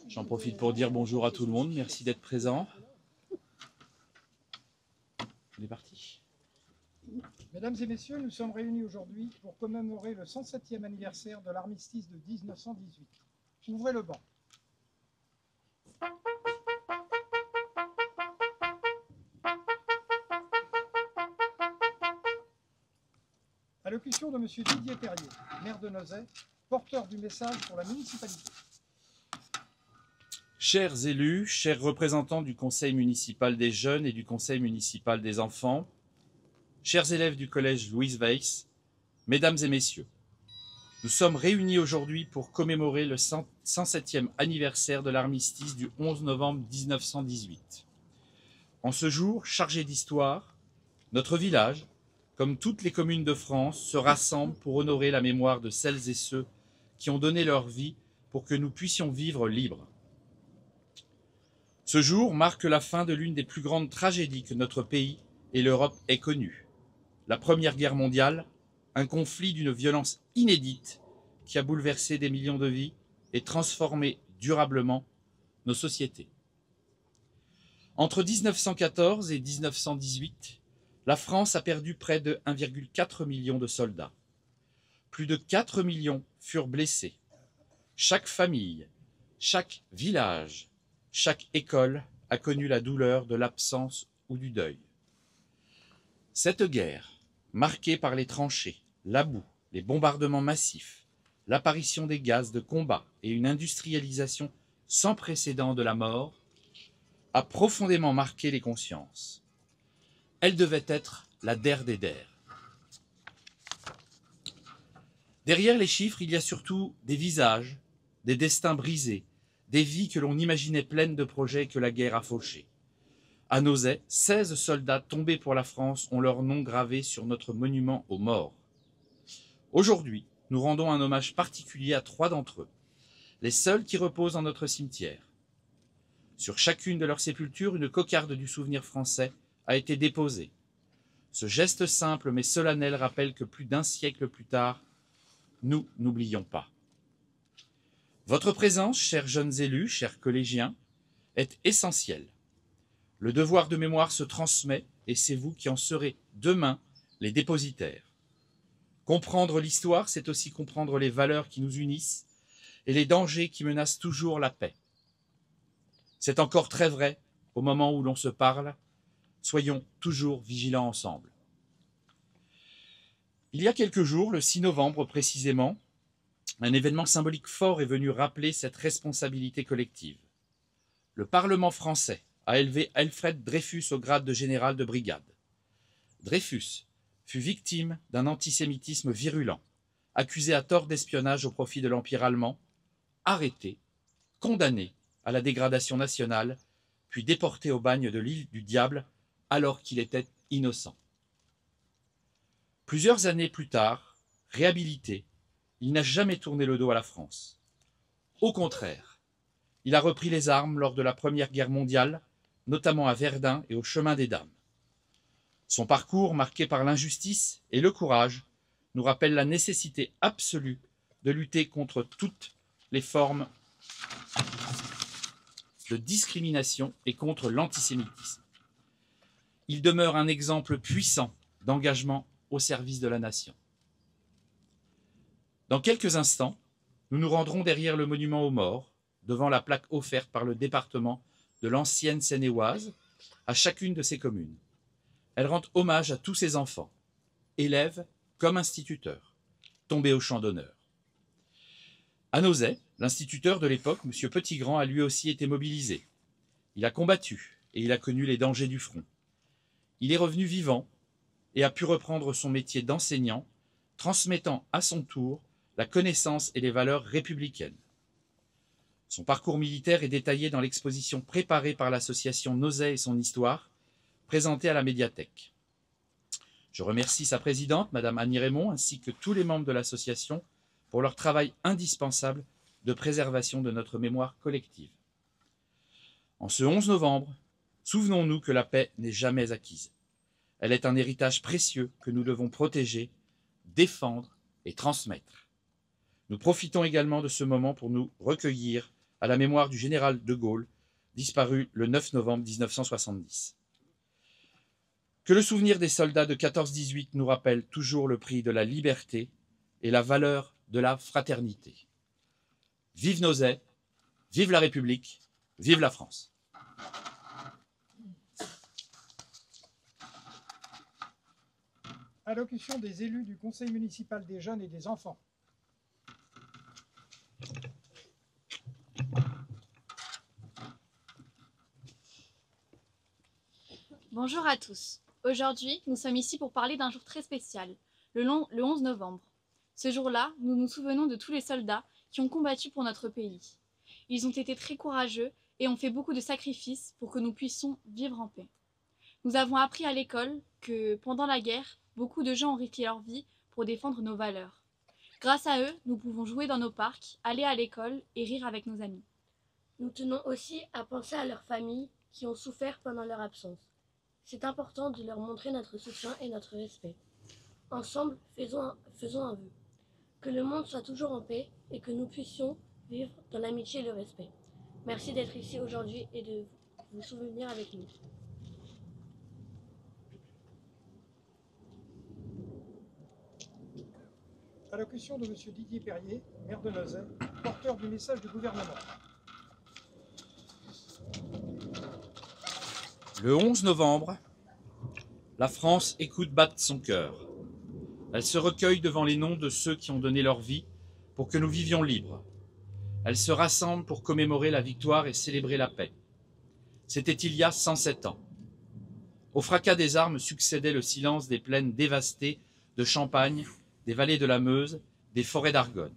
J'en profite pour dire bonjour à tout le monde. Merci d'être présent. On est parti. Mesdames et messieurs, nous sommes réunis aujourd'hui pour commémorer le 107e anniversaire de l'armistice de 1918. Ouvrez le banc. Allocution de M. Didier Perrier, maire de Nozay, porteur du message pour la municipalité. Chers élus, chers représentants du Conseil municipal des jeunes et du Conseil municipal des enfants, chers élèves du collège Louise Weiss, mesdames et messieurs, nous sommes réunis aujourd'hui pour commémorer le 107e anniversaire de l'armistice du 11 novembre 1918. En ce jour chargé d'histoire, notre village, comme toutes les communes de France, se rassemble pour honorer la mémoire de celles et ceux qui ont donné leur vie pour que nous puissions vivre libres. Ce jour marque la fin de l'une des plus grandes tragédies que notre pays et l'Europe aient connues. La Première Guerre mondiale, un conflit d'une violence inédite qui a bouleversé des millions de vies et transformé durablement nos sociétés. Entre 1914 et 1918, la France a perdu près de 1,4 million de soldats. Plus de 4 millions furent blessés. Chaque famille, chaque village, chaque école a connu la douleur de l'absence ou du deuil. Cette guerre, marquée par les tranchées, la boue, les bombardements massifs, l'apparition des gaz de combat et une industrialisation sans précédent de la mort, a profondément marqué les consciences. Elle devait être la der des der. Derrière les chiffres, il y a surtout des visages, des destins brisés, des vies que l'on imaginait pleines de projets que la guerre a fauchés. À Nozay, 16 soldats tombés pour la France ont leur nom gravé sur notre monument aux morts. Aujourd'hui, nous rendons un hommage particulier à 3 d'entre eux, les seuls qui reposent dans notre cimetière. Sur chacune de leurs sépultures, une cocarde du souvenir français a été déposée. Ce geste simple mais solennel rappelle que plus d'un siècle plus tard, nous n'oublions pas. Votre présence, chers jeunes élus, chers collégiens, est essentielle. Le devoir de mémoire se transmet et c'est vous qui en serez demain les dépositaires. Comprendre l'histoire, c'est aussi comprendre les valeurs qui nous unissent et les dangers qui menacent toujours la paix. C'est encore très vrai au moment où l'on se parle. Soyons toujours vigilants ensemble. Il y a quelques jours, le 6 novembre précisément, un événement symbolique fort est venu rappeler cette responsabilité collective. Le Parlement français a élevé Alfred Dreyfus au grade de général de brigade. Dreyfus fut victime d'un antisémitisme virulent, accusé à tort d'espionnage au profit de l'Empire allemand, arrêté, condamné à la dégradation nationale, puis déporté au bagne de l'île du Diable alors qu'il était innocent. Plusieurs années plus tard, réhabilité, il n'a jamais tourné le dos à la France. Au contraire, il a repris les armes lors de la Première Guerre mondiale, notamment à Verdun et au Chemin des Dames. Son parcours, marqué par l'injustice et le courage, nous rappelle la nécessité absolue de lutter contre toutes les formes de discrimination et contre l'antisémitisme. Il demeure un exemple puissant d'engagement au service de la nation. Dans quelques instants, nous nous rendrons derrière le monument aux morts, devant la plaque offerte par le département de l'ancienne Seine-et-Oise à chacune de ses communes. Elle rend hommage à tous ses enfants, élèves comme instituteurs, tombés au champ d'honneur. À Nozay, l'instituteur de l'époque, M. Petitgrand, a lui aussi été mobilisé. Il a combattu et il a connu les dangers du front. Il est revenu vivant et a pu reprendre son métier d'enseignant, transmettant à son tour la connaissance et les valeurs républicaines. Son parcours militaire est détaillé dans l'exposition préparée par l'association Nozay et son histoire, présentée à la médiathèque. Je remercie sa présidente, Mme Annie Raymond, ainsi que tous les membres de l'association pour leur travail indispensable de préservation de notre mémoire collective. En ce 11 novembre, souvenons-nous que la paix n'est jamais acquise. Elle est un héritage précieux que nous devons protéger, défendre et transmettre. Nous profitons également de ce moment pour nous recueillir à la mémoire du général de Gaulle, disparu le 9 novembre 1970. Que le souvenir des soldats de 14-18 nous rappelle toujours le prix de la liberté et la valeur de la fraternité. Vive Nozay, vive la République, vive la France. Allocution des élus du Conseil municipal des jeunes et des enfants. Bonjour à tous. Aujourd'hui, nous sommes ici pour parler d'un jour très spécial, le 11 novembre. Ce jour-là, nous nous souvenons de tous les soldats qui ont combattu pour notre pays. Ils ont été très courageux et ont fait beaucoup de sacrifices pour que nous puissions vivre en paix. Nous avons appris à l'école que, pendant la guerre, beaucoup de gens ont risqué leur vie pour défendre nos valeurs. Grâce à eux, nous pouvons jouer dans nos parcs, aller à l'école et rire avec nos amis. Nous tenons aussi à penser à leurs familles qui ont souffert pendant leur absence. C'est important de leur montrer notre soutien et notre respect. Ensemble, faisons un vœu. Que le monde soit toujours en paix et que nous puissions vivre dans l'amitié et le respect. Merci d'être ici aujourd'hui et de vous souvenir avec nous. Allocution de M. Didier Perrier, maire de Nozay, porteur du message du gouvernement. Le 11 novembre, la France écoute battre son cœur. Elle se recueille devant les noms de ceux qui ont donné leur vie pour que nous vivions libres. Elle se rassemble pour commémorer la victoire et célébrer la paix. C'était il y a 107 ans. Au fracas des armes succédait le silence des plaines dévastées de Champagne, des vallées de la Meuse, des forêts d'Argonne.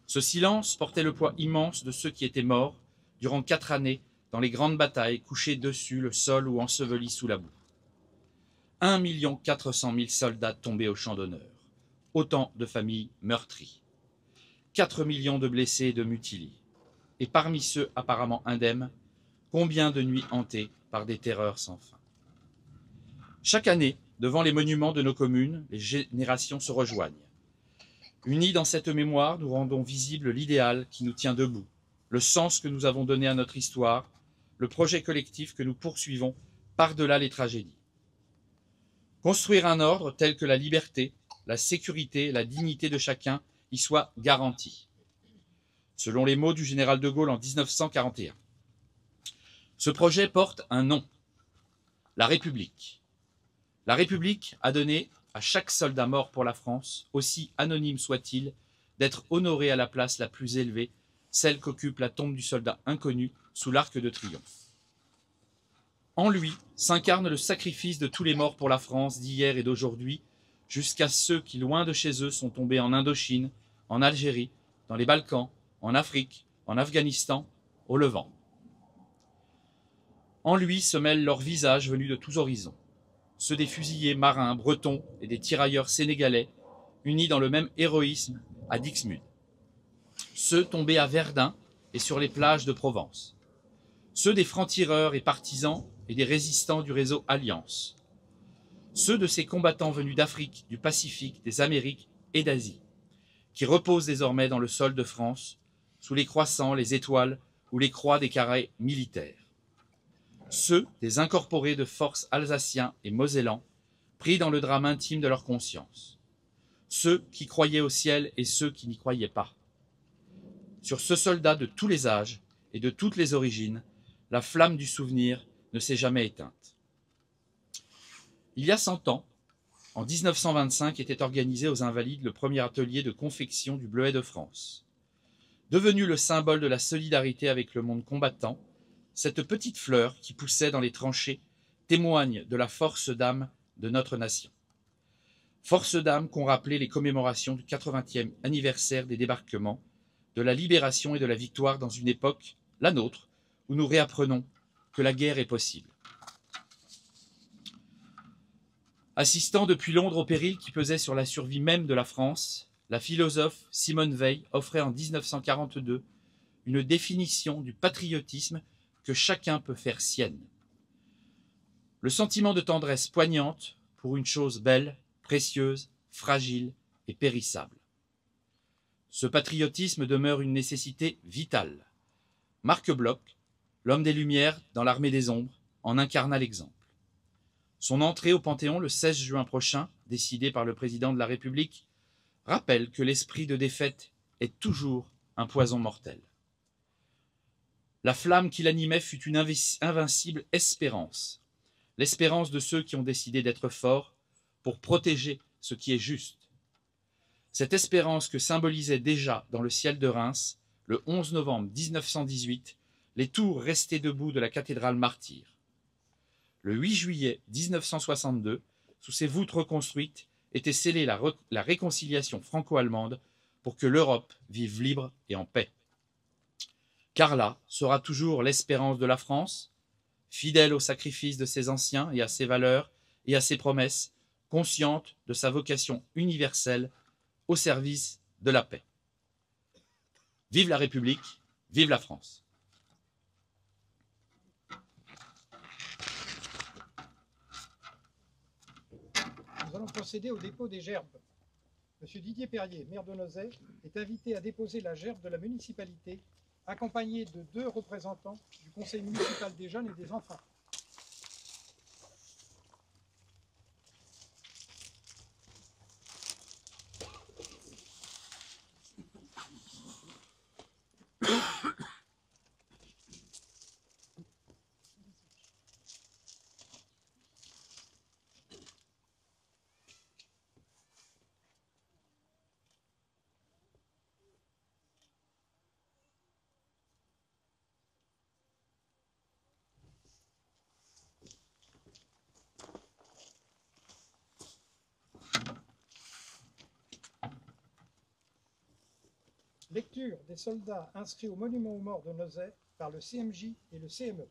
Ce silence portait le poids immense de ceux qui étaient morts durant 4 années dans les grandes batailles, couchés dessus le sol ou ensevelis sous la boue. 1 400 000 soldats tombés au champ d'honneur, autant de familles meurtries, 4 millions de blessés et de mutilés, et parmi ceux apparemment indemnes, combien de nuits hantées par des terreurs sans fin. Chaque année, devant les monuments de nos communes, les générations se rejoignent. Unis dans cette mémoire, nous rendons visible l'idéal qui nous tient debout, le sens que nous avons donné à notre histoire, le projet collectif que nous poursuivons par-delà les tragédies. Construire un ordre tel que la liberté, la sécurité et la dignité de chacun y soient garanties. Selon les mots du général de Gaulle en 1941. Ce projet porte un nom, la République. La République a donné à chaque soldat mort pour la France, aussi anonyme soit-il, d'être honoré à la place la plus élevée, celle qu'occupe la tombe du soldat inconnu sous l'Arc de Triomphe. En lui s'incarne le sacrifice de tous les morts pour la France d'hier et d'aujourd'hui, jusqu'à ceux qui, loin de chez eux, sont tombés en Indochine, en Algérie, dans les Balkans, en Afrique, en Afghanistan, au Levant. En lui se mêlent leurs visages venus de tous horizons, ceux des fusiliers marins, bretons et des tirailleurs sénégalais, unis dans le même héroïsme à Dixmude. Ceux tombés à Verdun et sur les plages de Provence. Ceux des francs-tireurs et partisans et des résistants du réseau Alliance. Ceux de ces combattants venus d'Afrique, du Pacifique, des Amériques et d'Asie, qui reposent désormais dans le sol de France, sous les croissants, les étoiles ou les croix des carrés militaires. Ceux des incorporés de forces alsaciens et mosellans, pris dans le drame intime de leur conscience. Ceux qui croyaient au ciel et ceux qui n'y croyaient pas. Sur ce soldat de tous les âges et de toutes les origines, la flamme du souvenir ne s'est jamais éteinte. Il y a 100 ans, en 1925, était organisé aux Invalides le premier atelier de confection du Bleuet de France. Devenu le symbole de la solidarité avec le monde combattant, cette petite fleur qui poussait dans les tranchées témoigne de la force d'âme de notre nation. Force d'âme qu'ont rappelé les commémorations du 80e anniversaire des débarquements, de la libération et de la victoire dans une époque, la nôtre, où nous réapprenons que la guerre est possible. Assistant depuis Londres au péril qui pesait sur la survie même de la France, la philosophe Simone Veil offrait en 1942 une définition du patriotisme que chacun peut faire sienne. Le sentiment de tendresse poignante pour une chose belle, précieuse, fragile et périssable. Ce patriotisme demeure une nécessité vitale. Marc Bloch, l'homme des Lumières dans l'armée des ombres, en incarna l'exemple. Son entrée au Panthéon le 16 juin prochain, décidée par le président de la République, rappelle que l'esprit de défaite est toujours un poison mortel. La flamme qui l'animait fut une invincible espérance, l'espérance de ceux qui ont décidé d'être forts pour protéger ce qui est juste. Cette espérance que symbolisaient déjà dans le ciel de Reims, le 11 novembre 1918, les tours restées debout de la cathédrale martyre. Le 8 juillet 1962, sous ces voûtes reconstruites, était scellée la réconciliation franco-allemande pour que l'Europe vive libre et en paix. Car là sera toujours l'espérance de la France, fidèle au sacrifice de ses anciens et à ses valeurs et à ses promesses, consciente de sa vocation universelle au service de la paix. Vive la République, vive la France. Nous allons procéder au dépôt des gerbes. Monsieur Didier Perrier, maire de Nozay, est invité à déposer la gerbe de la municipalité, accompagné de 2 représentants du conseil municipal des jeunes et des enfants. Lecture des soldats inscrits au monument aux morts de Nozay par le CMJ et le CME.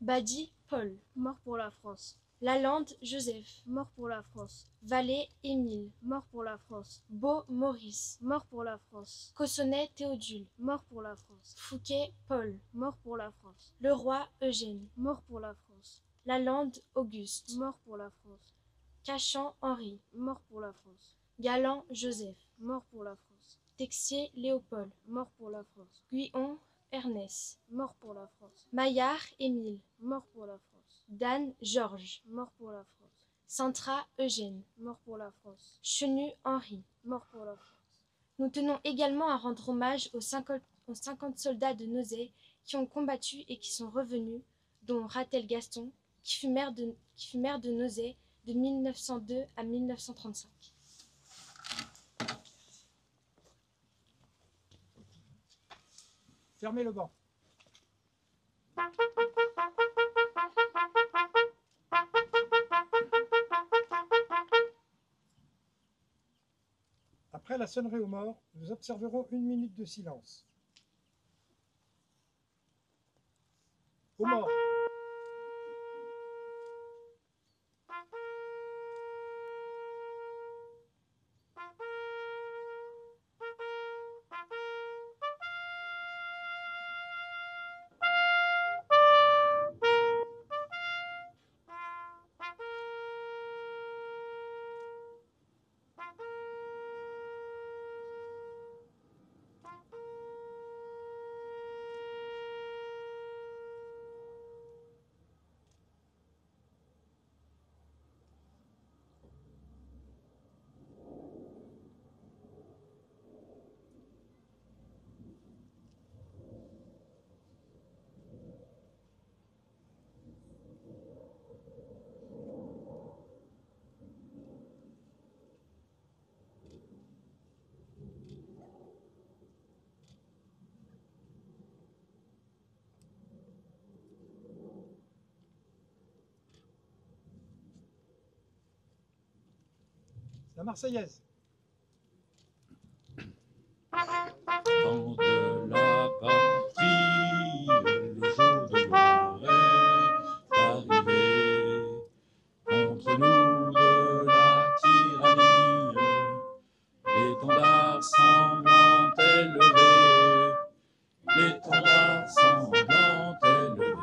Badi Paul, mort pour la France. Lalande Joseph, mort pour la France. Vallée Émile, mort pour la France. Beau Maurice, mort pour la France. Cossonnet Théodule, mort pour la France. Fouquet Paul, mort pour la France. Leroy Eugène, mort pour la France. Lalande Auguste, mort pour la France. Cachan Henri, mort pour la France. Galland Joseph, mort pour la France. Texier Léopold, mort pour la France. Guyon Ernest, mort pour la France. Maillard Émile, mort pour la France. Dan Georges, mort pour la France. Santra Eugène, mort pour la France. Chenu Henri, mort pour la France. Nous tenons également à rendre hommage aux 50 soldats de Nozay qui ont combattu et qui sont revenus, dont Ratel Gaston, qui fut maire de Nozay de 1902 à 1935. Fermez le banc. Après la sonnerie aux morts, nous observerons 1 minute de silence. Aux morts. La Marseillaise. Vent de la patrie, le jour de gloire est arrivé. Contre nous de la tyrannie, l'étendard sanglant est levé. L'étendard sanglant est levé.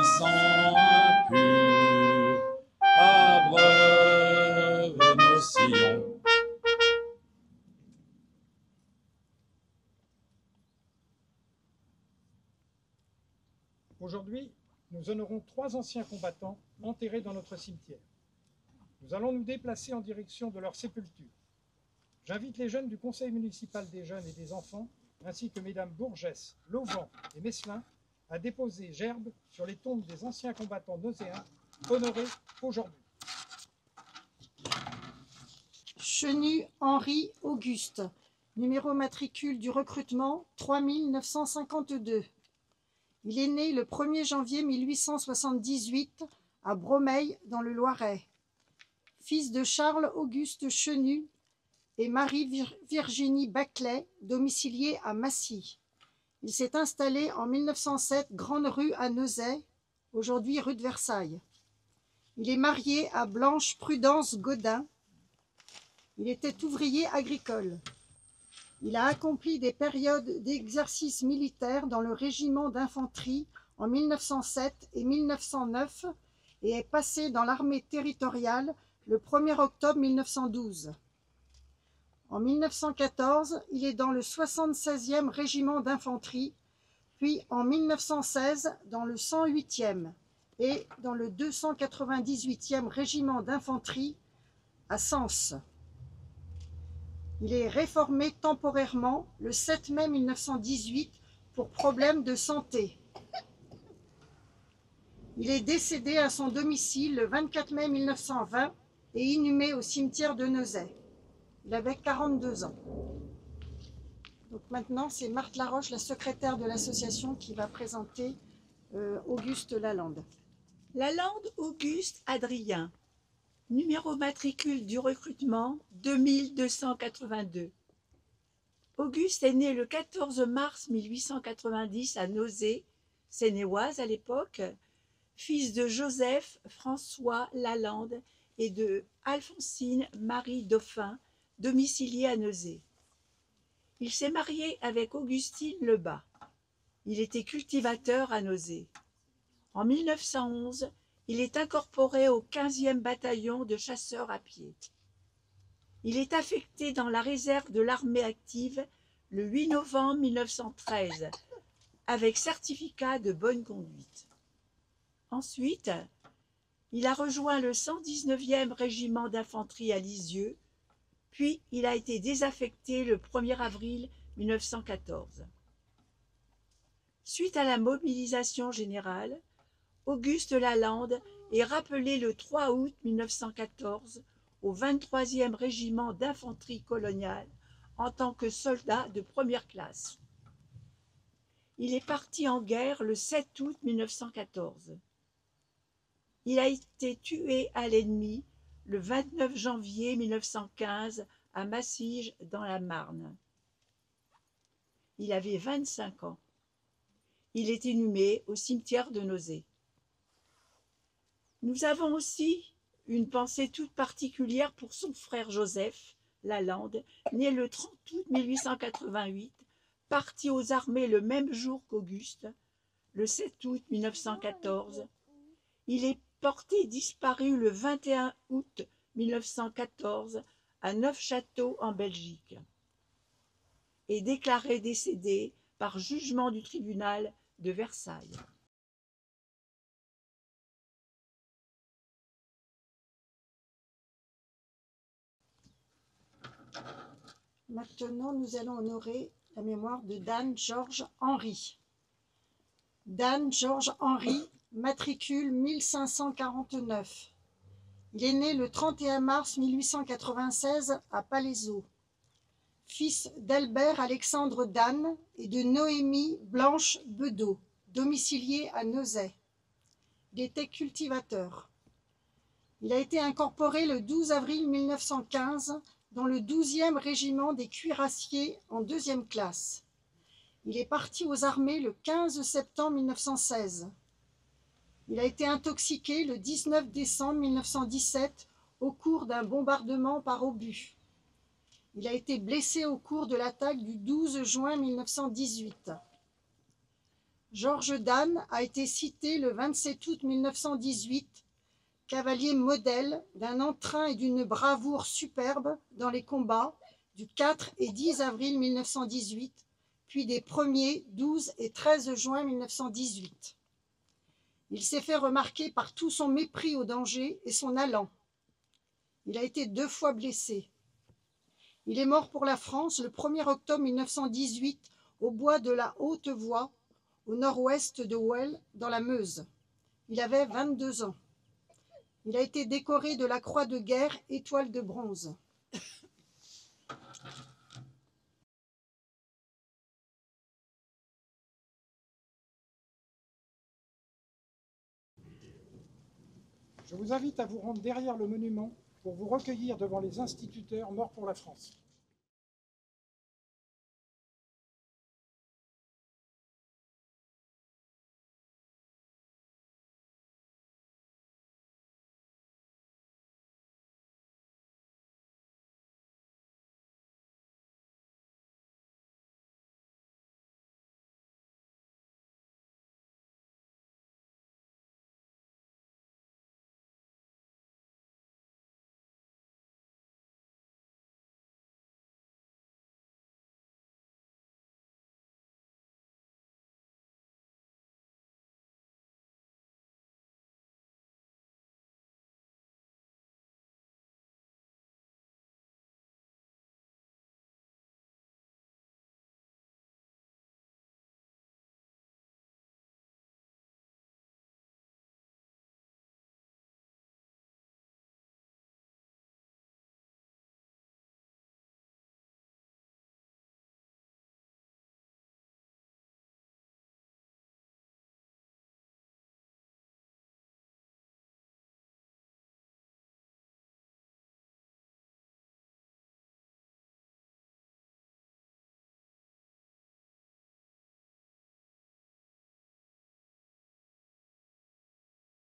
un sang impur abreuve nos sillons. Aujourd'hui, nous honorons 3 anciens combattants enterrés dans notre cimetière. Nous allons nous déplacer en direction de leur sépulture. J'invite les jeunes du Conseil municipal des jeunes et des enfants, ainsi que mesdames Bourgès, Lauvent et Messelin, à déposer gerbes sur les tombes des anciens combattants nauséens honorés aujourd'hui. Chenu Henri Auguste, numéro matricule du recrutement 3952. Il est né le 1er janvier 1878 à Bromeil dans le Loiret. Fils de Charles Auguste Chenu et Marie-Virginie Baclet, domicilié à Massy. Il s'est installé en 1907 Grande Rue à Neuzay, aujourd'hui rue de Versailles. Il est marié à Blanche Prudence Godin. Il était ouvrier agricole. Il a accompli des périodes d'exercice militaire dans le régiment d'infanterie en 1907 et 1909 et est passé dans l'armée territoriale le 1er octobre 1912. En 1914, il est dans le 76e régiment d'infanterie, puis en 1916 dans le 108e et dans le 298e régiment d'infanterie à Sens. Il est réformé temporairement le 7 mai 1918 pour problème de santé. Il est décédé à son domicile le 24 mai 1920 et inhumé au cimetière de Neuzay. Il avait 42 ans. Donc maintenant, c'est Marthe Laroche, la secrétaire de l'association, qui va présenter Auguste Lalande. Lalande Auguste Adrien, numéro matricule du recrutement 2282. Auguste est né le 14 mars 1890 à Nozay, Seine-et-Oise à l'époque, fils de Joseph François Lalande et de Alphonsine Marie Dauphin, domicilié à Neuzay. Il s'est marié avec Augustine Lebas. Il était cultivateur à Neuzay. En 1911, il est incorporé au 15e bataillon de chasseurs à pied. Il est affecté dans la réserve de l'armée active le 8 novembre 1913, avec certificat de bonne conduite. Ensuite, il a rejoint le 119e régiment d'infanterie à Lisieux, puis il a été désaffecté le 1er avril 1914. Suite à la mobilisation générale, Auguste Lalande est rappelé le 3 août 1914 au 23e régiment d'infanterie coloniale en tant que soldat de première classe. Il est parti en guerre le 7 août 1914. Il a été tué à l'ennemi le 29 janvier 1915 à Massige dans la Marne. Il avait 25 ans. Il est inhumé au cimetière de Neuzay. Nous avons aussi une pensée toute particulière pour son frère Joseph Lalande, né le 30 août 1888, parti aux armées le même jour qu'Auguste, le 7 août 1914. Il est porté disparu le 21 août 1914 à Neufchâteau en Belgique et déclaré décédé par jugement du tribunal de Versailles. Maintenant, nous allons honorer la mémoire de Dan Georges Henry. Dan Georges Henry, matricule 1549. Il est né le 31 mars 1896 à Palaiseau. Fils d'Albert Alexandre Dan et de Noémie Blanche Bedeau, domicilié à Neuzay. Il était cultivateur. Il a été incorporé le 12 avril 1915 dans le 12e régiment des cuirassiers en 2e classe. Il est parti aux armées le 15 septembre 1916. Il a été intoxiqué le 19 décembre 1917 au cours d'un bombardement par obus. Il a été blessé au cours de l'attaque du 12 juin 1918. Georges Danne a été cité le 27 août 1918, cavalier modèle d'un entrain et d'une bravoure superbe dans les combats du 4 et 10 avril 1918, puis des 1er, 12 et 13 juin 1918. Il s'est fait remarquer par tout son mépris au danger et son allant. Il a été 2 fois blessé. Il est mort pour la France le 1er octobre 1918 au bois de la Haute-Voie, au nord-ouest de Well, dans la Meuse. Il avait 22 ans. Il a été décoré de la Croix de guerre étoile de bronze. Je vous invite à vous rendre derrière le monument pour vous recueillir devant les instituteurs morts pour la France.